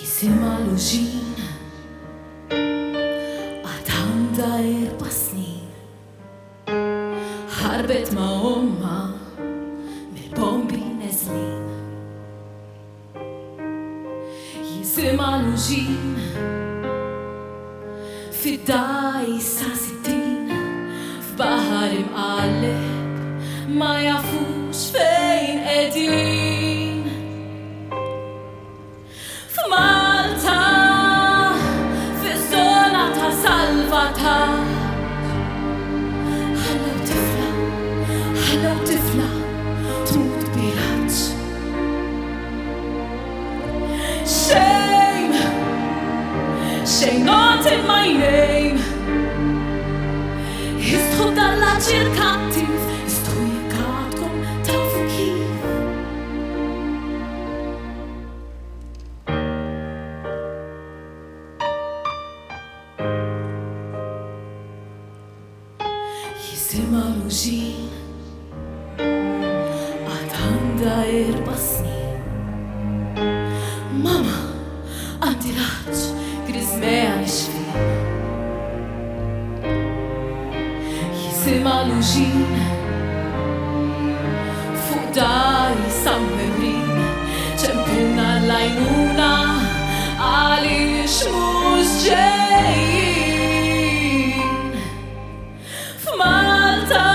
Jisimha Luġin għad għandha 4 snin, ħarbet ma' omma mill-bombi neżlin. Jisimha Luġin fid-dajsa 60 f'baħar imqalleb ma jafux fejn qegħdin. F'Malta fiż-żona ta' salvataġġ ħallew tifla tmut biraġġ. Shame not in my name. Jistħu dalla ċirkattiv, jistħu jikatkom tafu kif. Jisimha Luġin għad għandha 4 snin. Mama għandi raġġ grizmeha nixfin. Jisimha Luġin fuq dajsa mewrin, ċempilna l-għajnuna għaliex mhux ġejjin. F'Malta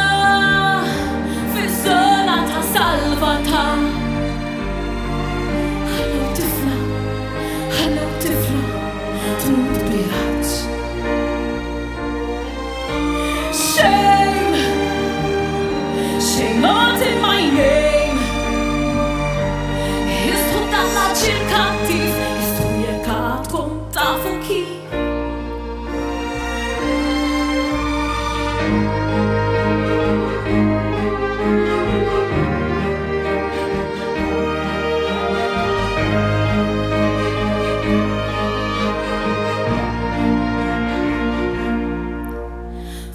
fiż-żona ta' salvataġġ ħallew tifla tmut biraġġ. Shame not in my name. Jistħu dalla ċirkattiv, jistħu jekatkom tafu kif.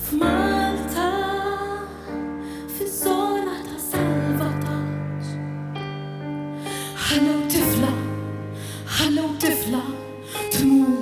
F'Malta fiż-żona ta' salvataġġ ħallew tifla tmut